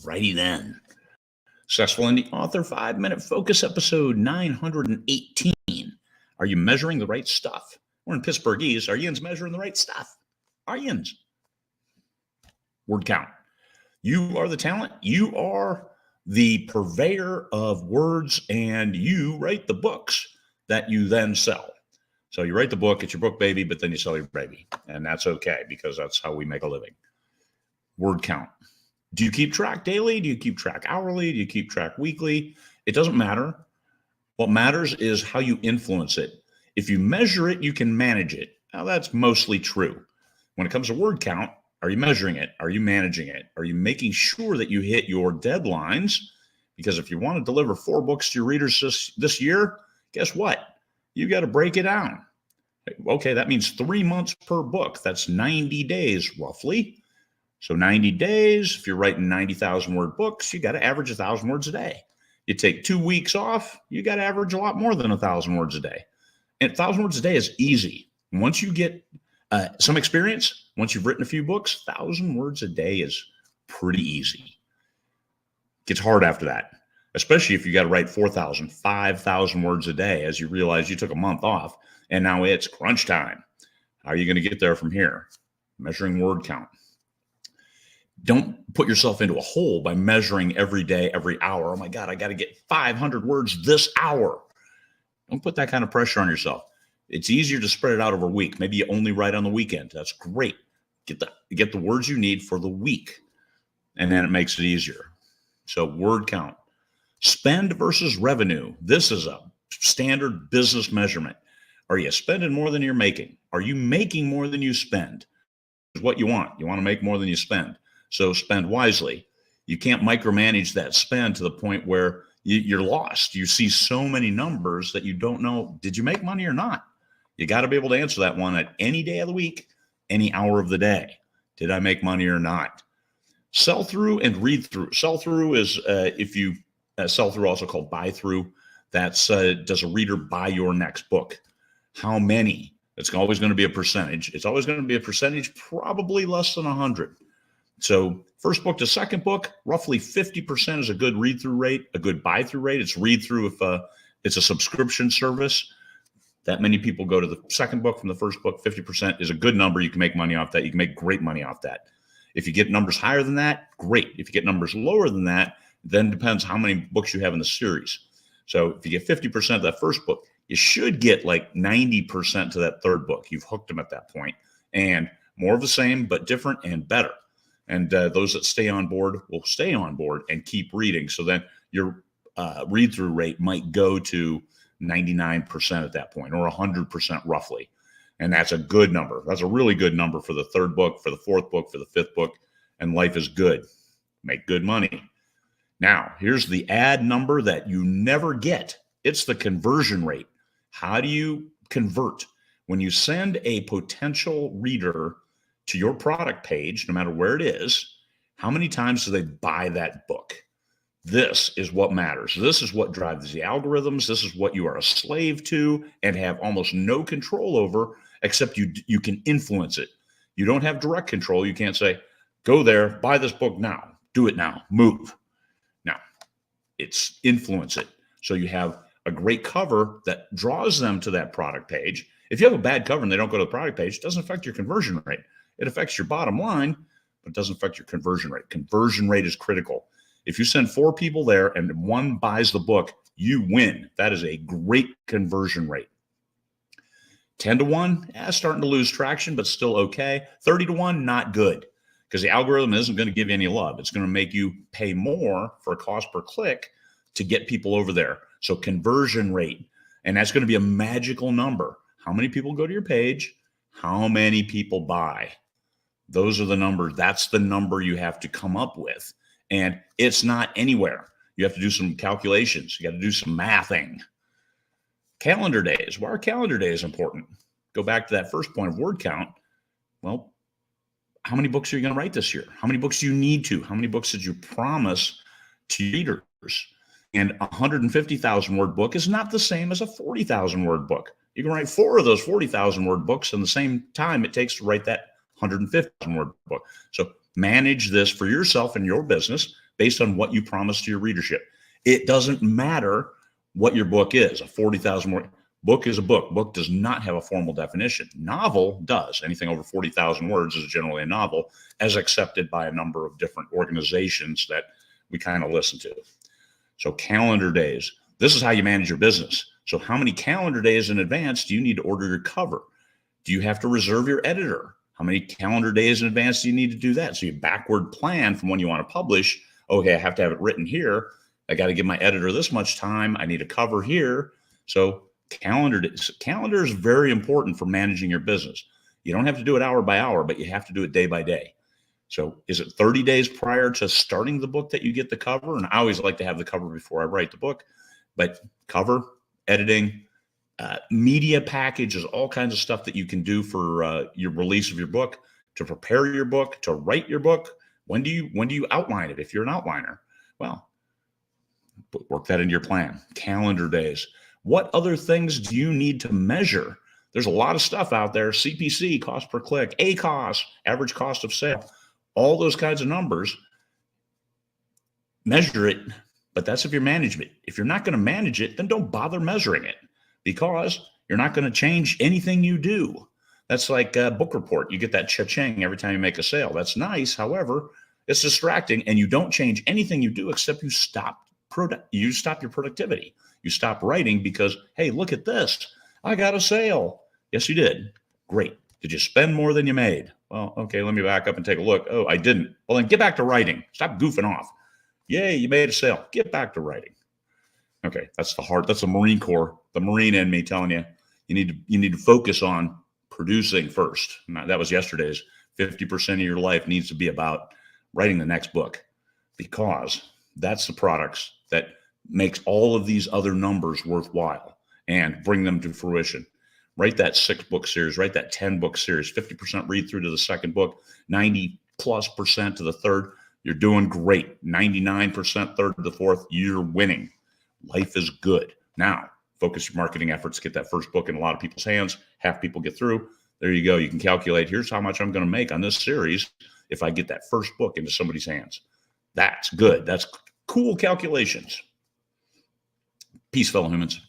Righty then. Successful Indie Author 5-Minute Focus episode 918. Are you measuring the right stuff? We're in Pittsburghese. Are yins measuring the right stuff? Are yins? Word count. You are the talent. You are the purveyor of words, and you write the books that you then sell. So you write the book, it's your book baby, but then you sell your baby. And that's okay because that's how we make a living. Word count. Do you keep track daily? Do you keep track hourly? Do you keep track weekly? It doesn't matter. What matters is how you influence it. If you measure it, you can manage it. Now, that's mostly true. When it comes to word count, are you measuring it? Are you managing it? Are you making sure that you hit your deadlines? Because if you want to deliver 4 books to your readers this year, guess what? You got to break it down. Okay, that means 3 months per book. That's 90 days roughly. So 90 days, if you're writing 90,000 word books, you got to average 1,000 words a day. You take 2 weeks off, you got to average a lot more than 1,000 words a day. And 1,000 words a day is easy. Once you get some experience, once you've written a few books, 1,000 words a day is pretty easy. Gets hard after that, especially if you got to write 4,000, 5,000 words a day as you realize you took a month off and now it's crunch time. How are you going to get there from here? Measuring word count. Don't put yourself into a hole by measuring every day, every hour. Oh my God, I got to get 500 words this hour. Don't put that kind of pressure on yourself. It's easier to spread it out over a week. Maybe you only write on the weekend. That's great. Get the words you need for the week, and then it makes it easier. So word count. Spend versus revenue. This is a standard business measurement. Are you spending more than you're making? Are you making more than you spend? Is what you want. You want to make more than you spend. So spend wisely. You can't micromanage that spend to the point where you're lost. You see so many numbers that you don't know, did you make money or not? You got to be able to answer that one at any day of the week, any hour of the day. Did I make money or not? Sell through and read through. Sell through is if you sell through, also called buy through. That's does a reader buy your next book? How many? It's always going to be a percentage. It's always going to be a percentage, probably less than 100. So first book to second book, roughly 50% is a good read-through rate, a good buy-through rate. It's read-through if it's a subscription service. That many people go to the second book from the first book. 50% is a good number. You can make money off that. You can make great money off that. If you get numbers higher than that, great. If you get numbers lower than that, then depends how many books you have in the series. So if you get 50% of that first book, you should get like 90% to that third book. You've hooked them at that point. And more of the same, but different and better. And those that stay on board will stay on board and keep reading. So then your read-through rate might go to 99% at that point, or 100% roughly. And that's a good number. That's a really good number for the third book, for the fourth book, for the fifth book. And life is good. Make good money. Now, here's the ad number that you never get. It's the conversion rate. How do you convert? When you send a potential reader to your product page, no matter where it is, how many times do they buy that book? This is what matters. This is what drives the algorithms. This is what you are a slave to and have almost no control over, except you can influence it. You don't have direct control. You can't say, go there, buy this book now, do it now, move. Now, it's influence it. So you have a great cover that draws them to that product page. If you have a bad cover and they don't go to the product page, it doesn't affect your conversion rate. It affects your bottom line, but it doesn't affect your conversion rate. Conversion rate is critical. If you send 4 people there and 1 buys the book, you win. That is a great conversion rate. 10 to 1, starting to lose traction, but still okay. 30 to 1, not good, because the algorithm isn't going to give you any love. It's going to make you pay more for a cost per click to get people over there. So conversion rate, and that's going to be a magical number. How many people go to your page? How many people buy? Those are the numbers. That's the number you have to come up with. And it's not anywhere. You have to do some calculations. You got to do some mathing. Calendar days. Why are calendar days important? Go back to that first point of word count. Well, how many books are you going to write this year? How many books do you need to? How many books did you promise to readers? And a 150,000 word book is not the same as a 40,000 word book. You can write 4 of those 40,000 word books in the same time it takes to write that 150,000 word book. So manage this for yourself and your business based on what you promise to your readership. It doesn't matter what your book is. A 40,000 word book is a book. Book does not have a formal definition. Novel does. Anything over 40,000 words is generally a novel, as accepted by a number of different organizations that we kind of listen to. So calendar days. This is how you manage your business. So how many calendar days in advance do you need to order your cover? Do you have to reserve your editor? How many calendar days in advance do you need to do that? So you backward plan from when you want to publish. Okay, I have to have it written here. I got to give my editor this much time. I need a cover here. So calendar is very important for managing your business. You don't have to do it hour by hour, but you have to do it day by day. So is it 30 days prior to starting the book that you get the cover? And I always like to have the cover before I write the book, but cover, editing, media packages, all kinds of stuff that you can do for your release of your book, to prepare your book, to write your book. When do you outline it? If you're an outliner, well, work that into your plan. Calendar days. What other things do you need to measure? There's a lot of stuff out there. CPC, cost per click, ACoS, average cost of sale, all those kinds of numbers. Measure it, but that's if you're managing it. If you're not going to manage it, then don't bother measuring it, because you're not going to change anything you do. That's like a book report. You get that cha-ching every time you make a sale. That's nice. However, it's distracting, and you don't change anything you do except you stop your productivity. You stop writing because, hey, look at this. I got a sale. Yes, you did. Great. Did you spend more than you made? Well, okay, let me back up and take a look. Oh, I didn't. Well, then get back to writing. Stop goofing off. Yay, you made a sale. Get back to writing. Okay, that's the heart. That's the Marine Corps, the Marine in me telling you, you need to focus on producing first. That was yesterday's. 50% of your life needs to be about writing the next book, because that's the products that makes all of these other numbers worthwhile and bring them to fruition. Write that 6-book series, write that 10-book series, 50% read through to the second book, 90+% to the third. You're doing great. 99% third to the fourth. You're winning. Life is good. Now, focus your marketing efforts. Get that first book in a lot of people's hands. Half people get through. There you go. You can calculate, here's how much I'm going to make on this series if I get that first book into somebody's hands. That's good. That's cool calculations. Peace, fellow humans.